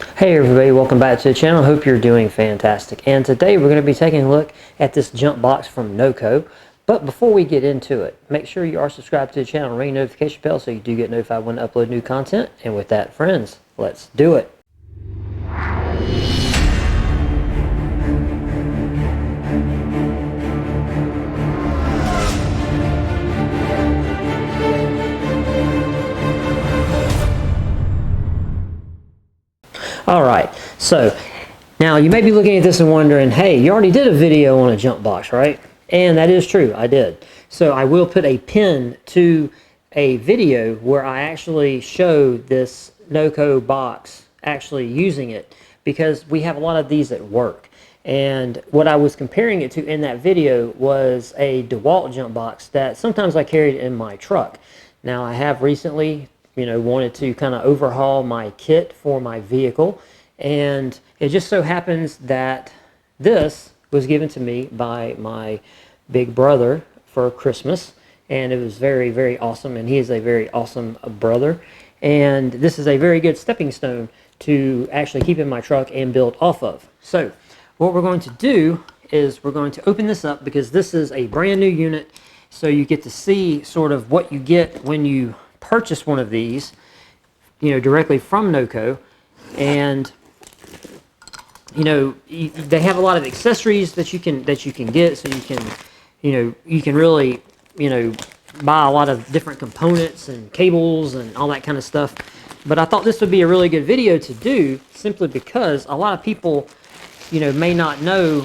Hey everybody, welcome back to the channel. Hope you're doing fantastic. And today we're going to be taking a look at this jump box from NOCO. But before we get into it, make sure you are subscribed to the channel and ring the notification bell so you do get notified when I upload new content. And with that, friends, let's do it. Alright, so now you may be looking at this and wondering, hey, you already did a video on a jump box, right? And that is true, I did. So I will put a pin to a video where I actually show this NOCO box actually using it, because we have a lot of these at work. And what I was comparing it to in that video was a DeWalt jump box that sometimes I carried in my truck. Now I have recently wanted to kind of overhaul my kit for my vehicle, and it just so happens that this was given to me by my big brother for Christmas, and it was very, very awesome, and he is a very awesome brother, and this is a very good stepping stone to actually keep in my truck and build off of. So what we're going to do is we're going to open this up, because this is a brand new unit, so you get to see sort of what you get when you purchase one of these, directly from NOCO. And they have a lot of accessories that you can get, so you can really buy a lot of different components and cables and all that kind of stuff. But I thought this would be a really good video to do, simply because a lot of people may not know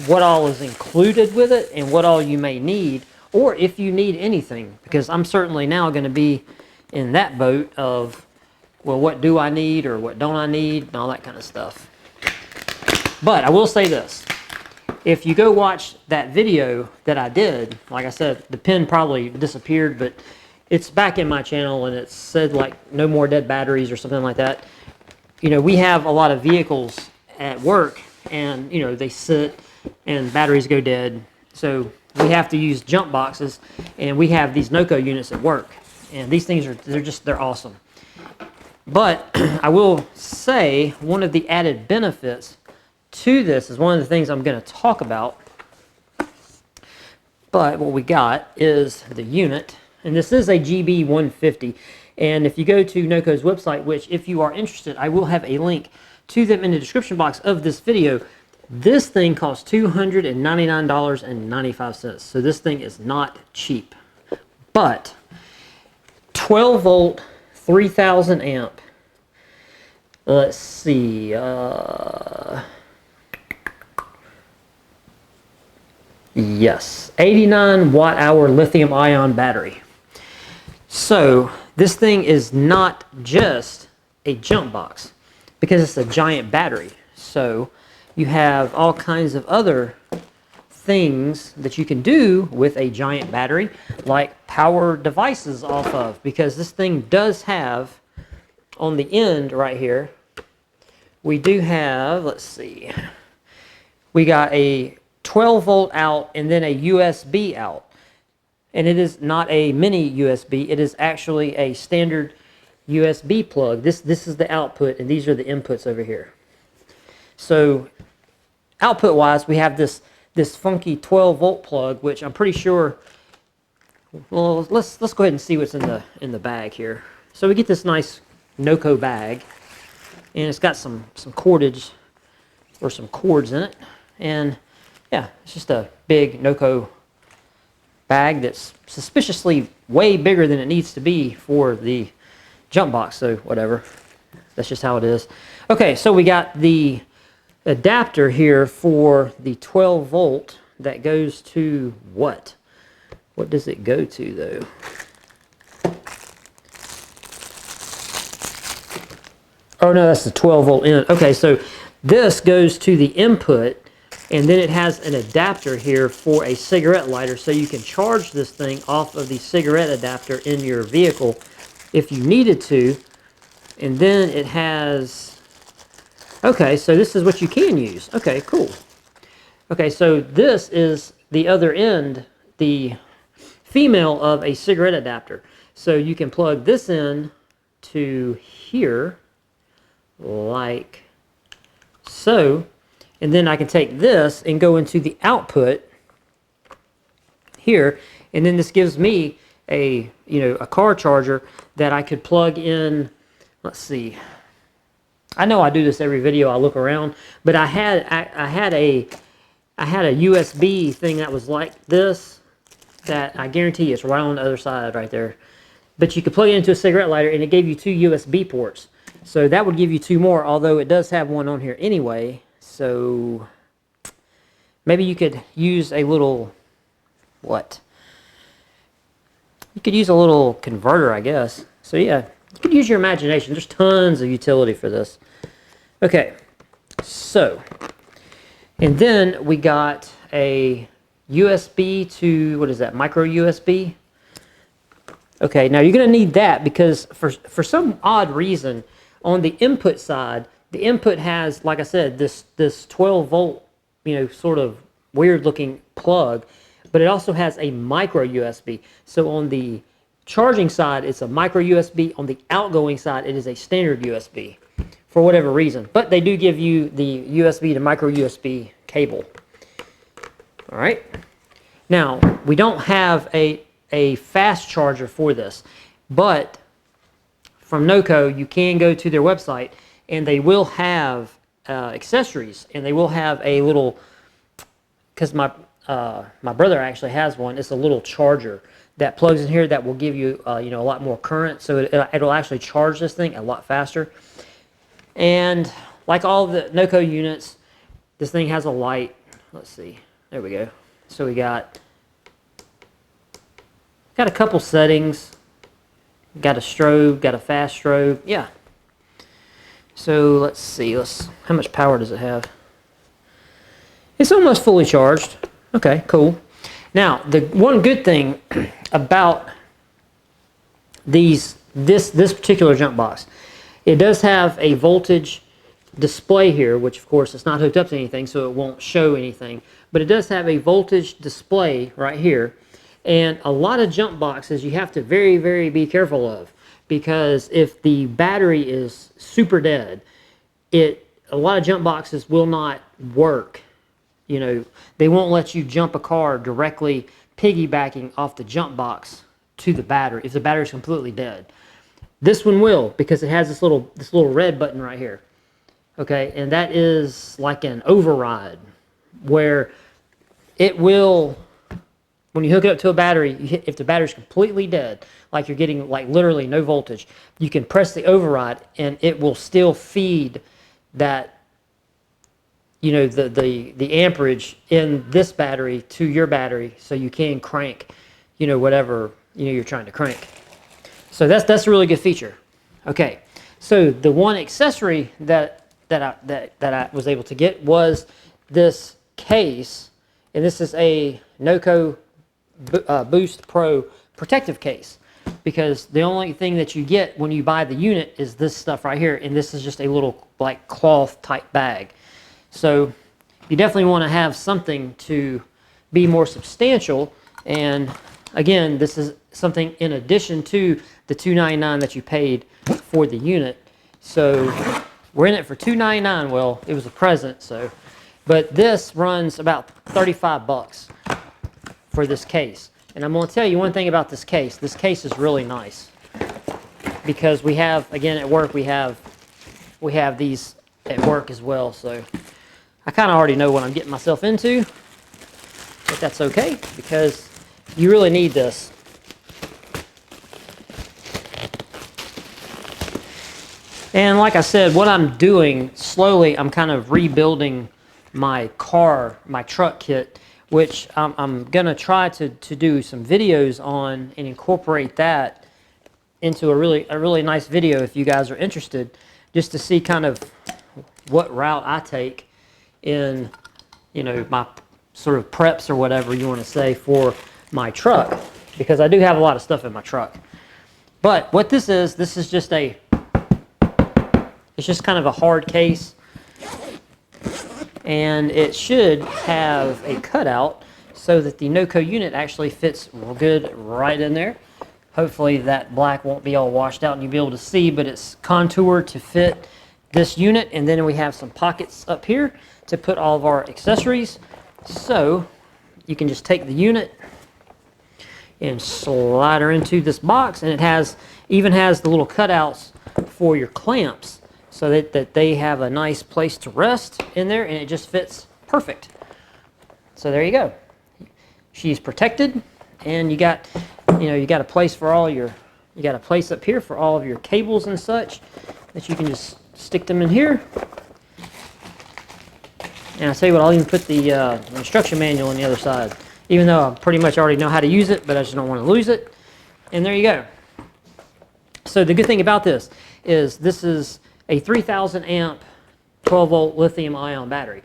what all is included with it and what all you may need, or if you need anything, because I'm certainly now going to be in that boat of, well, what do I need or what don't I need and all that kind of stuff. But I will say this: if you go watch that video that I did, like I said, the pin probably disappeared, but it's back in my channel, and it said like no more dead batteries or something like that. We have a lot of vehicles at work, and they sit and batteries go dead, so we have to use jump boxes, and we have these NOCO units at work, and these things they're awesome. But I will say one of the added benefits to this is one of the things I'm going to talk about. But what we got is the unit, and this is a GB-150, and if you go to NOCO's website, which if you are interested, I will have a link to them in the description box of this video, this thing costs $299.95. So this thing is not cheap. But 12 volt, 3000 amp. Let's see. Yes, 89 watt hour lithium ion battery. So this thing is not just a jump box, because it's a giant battery. So you have all kinds of other things that you can do with a giant battery, like power devices off of, because this thing does have, on the end right here, we do have, let's see, we got a 12 volt out and then a USB out. And it is not a mini USB, it is actually a standard USB plug. This is the output, and these are the inputs over here. So output wise, we have this funky 12 volt plug, which I'm pretty sure, well, let's go ahead and see what's in the bag here. So we get this nice NOCO bag, and it's got some cordage, or some cords in it, and yeah, it's just a big NOCO bag that's suspiciously way bigger than it needs to be for the jump box, so whatever, that's just how it is. Okay, so we got the adapter here for the 12 volt that goes to what? What does it go to though? Oh no, that's the 12 volt in. Okay, so this goes to the input, and then it has an adapter here for a cigarette lighter, so you can charge this thing off of the cigarette adapter in your vehicle if you needed to. And then it has, okay, so this is what you can use. Okay, cool. Okay, so this is the other end, the female of a cigarette adapter. So you can plug this in to here, like so. And then I can take this and go into the output here, and then this gives me a a car charger that I could plug in. Let's see. I know I do this every video. I look around, but I had a USB thing that was like this that I guarantee it's right on the other side right there. But you could plug it into a cigarette lighter, and it gave you 2 USB ports. So that would give you 2 more, although it does have one on here anyway. So maybe you could use a little, what? You could use a little converter, I guess. So yeah, you could use your imagination. There's tons of utility for this. Okay, so, and then we got a USB to, what is that, micro USB? Okay, now you're going to need that because for some odd reason, on the input side, the input has, like I said, this 12 volt, sort of weird looking plug, but it also has a micro USB. So on the charging side, it's a micro USB. On the outgoing side, it is a standard USB for whatever reason. But they do give you the USB to micro USB cable. All right. Now, we don't have a fast charger for this, but from NOCO, you can go to their website, and they will have accessories, and they will have a little, because my brother actually has one. It's a little charger that plugs in here that will give you a lot more current, so it'll actually charge this thing a lot faster. And like all the NOCO units, this thing has a light. Let's see, there we go. So we got a couple settings. Got a strobe, got a fast strobe. Yeah. So let's see. How much power does it have? It's almost fully charged. Okay, cool. Now, the one good thing about this particular jump box, it does have a voltage display here, which of course it's not hooked up to anything, so it won't show anything. But it does have a voltage display right here. And a lot of jump boxes you have to very, very be careful of, because if the battery is super dead, a lot of jump boxes will not work. They won't let you jump a car directly piggybacking off the jump box to the battery if the battery is completely dead. This one will, because it has this little red button right here. Okay, and that is like an override where it will, when you hook it up to a battery, if the battery's completely dead, like you're getting like literally no voltage, you can press the override and it will still feed that, the amperage in this battery to your battery, so you can crank, whatever you're trying to crank. So that's a really good feature. Okay, so the one accessory that I was able to get was this case, and this is a NOCO Boost Pro protective case, because the only thing that you get when you buy the unit is this stuff right here, and this is just a little like cloth type bag. So you definitely want to have something to be more substantial, and again, this is something in addition to the $299 that you paid for the unit. So we're in it for $299. Well, it was a present, so, but this runs about 35 bucks for this case. And I'm going to tell you one thing about this case. This case is really nice, because we have, again, at work, we have these at work as well. So I kind of already know what I'm getting myself into, but that's okay, because you really need this. And like I said, what I'm doing slowly, I'm kind of rebuilding my truck kit, which I'm going to try to do some videos on and incorporate that into a really nice video if you guys are interested, just to see kind of what route I take in, my sort of preps or whatever you want to say for my truck, because I do have a lot of stuff in my truck. But what this is just it's just kind of a hard case, and it should have a cutout so that the NOCO unit actually fits good right in there. Hopefully that black won't be all washed out and you'll be able to see, but it's contoured to fit this unit, and then we have some pockets up here to put all of our accessories. So you can just take the unit and slide her into this box, and it even has the little cutouts for your clamps so that they have a nice place to rest in there, and it just fits perfect. So there you go. She's protected, and you got a place for all your, you got a place up here for all of your cables and such that you can just stick them in here. And I'll tell you what, I'll even put the instruction manual on the other side, even though I pretty much already know how to use it, but I just don't want to lose it. And there you go. So the good thing about this is a 3,000 amp 12 volt lithium ion battery.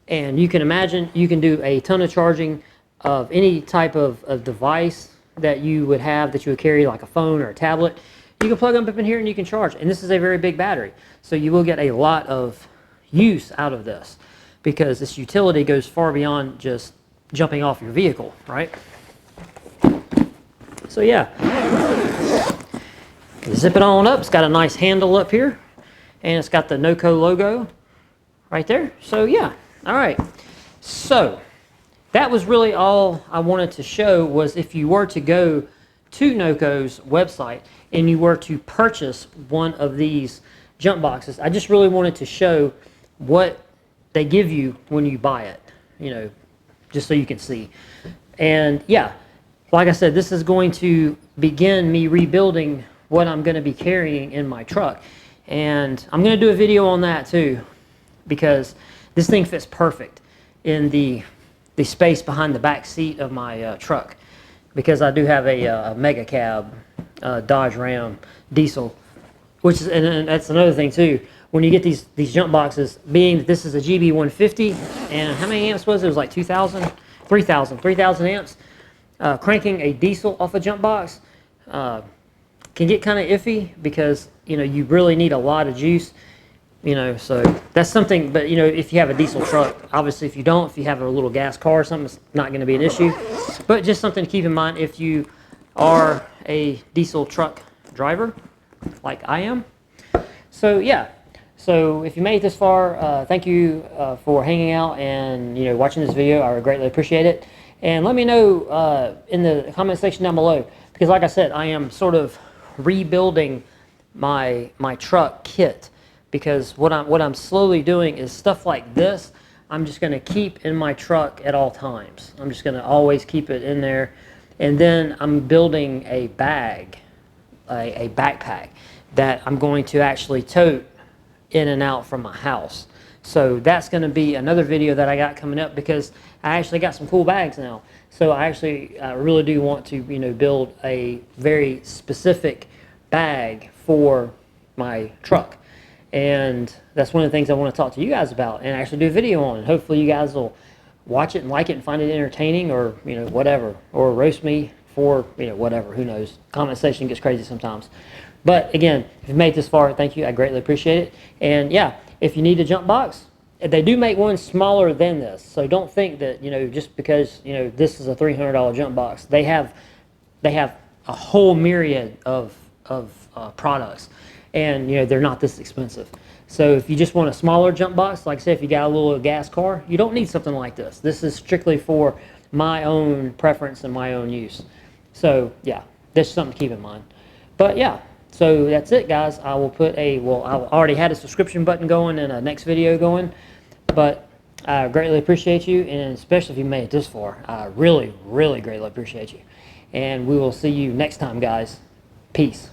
And you can imagine you can do a ton of charging of any type of device that you would have, that you would carry, like a phone or a tablet. You can plug them up in here and you can charge. And this is a very big battery, so you will get a lot of use out of this, because this utility goes far beyond just jumping off your vehicle, right? So yeah, zip it on up. It's got a nice handle up here, and it's got the NOCO logo right there. So yeah, all right. So that was really all I wanted to show, was if you were to go to NOCO's website and you were to purchase one of these jump boxes, I just really wanted to show what they give you when you buy it, you know, just so you can see. And yeah, like I said, this is going to begin me rebuilding what I'm going to be carrying in my truck. And I'm going to do a video on that too, because this thing fits perfect in the space behind the back seat of my truck, because I do have a mega cab Dodge Ram diesel, which is, and that's another thing too. When you get these jump boxes, being that this is a GB-150, and how many amps was it? It was like 3,000 amps. Cranking a diesel off a jump box can get kind of iffy, because you know you really need a lot of juice. You know, so that's something. But you know, if you have a diesel truck, obviously, if you don't, if you have a little gas car or something, it's not going to be an issue. But just something to keep in mind if you are a diesel truck driver, like I am. So yeah. So if you made it this far, thank you for hanging out and watching this video. I would greatly appreciate it. And let me know in the comment section down below, because like I said, I am sort of rebuilding my truck kit, because what I'm slowly doing is stuff like this. I'm just going to keep in my truck at all times. I'm just going to always keep it in there. And then I'm building a bag, a backpack that I'm going to actually tote in and out from my house. So that's going to be another video that I got coming up, because I actually got some cool bags now. So I really do want to build a very specific bag for my truck. And that's one of the things I want to talk to you guys about and actually do a video on. And hopefully you guys will watch it and like it and find it entertaining, or whatever, or roast me for whatever, who knows. Comment section gets crazy sometimes. But again, if you've made it this far, thank you. I greatly appreciate it. And yeah, if you need a jump box, they do make one smaller than this. So don't think that just because this is a $300 jump box, they have a whole myriad of products, and they're not this expensive. So if you just want a smaller jump box, like I said, if you got a little gas car, you don't need something like this. This is strictly for my own preference and my own use. So yeah, that's something to keep in mind. But yeah. So that's it, guys. I will put I already had a subscription button going and a next video going, but I greatly appreciate you, and especially if you made it this far, I really, really greatly appreciate you. And we will see you next time, guys. Peace.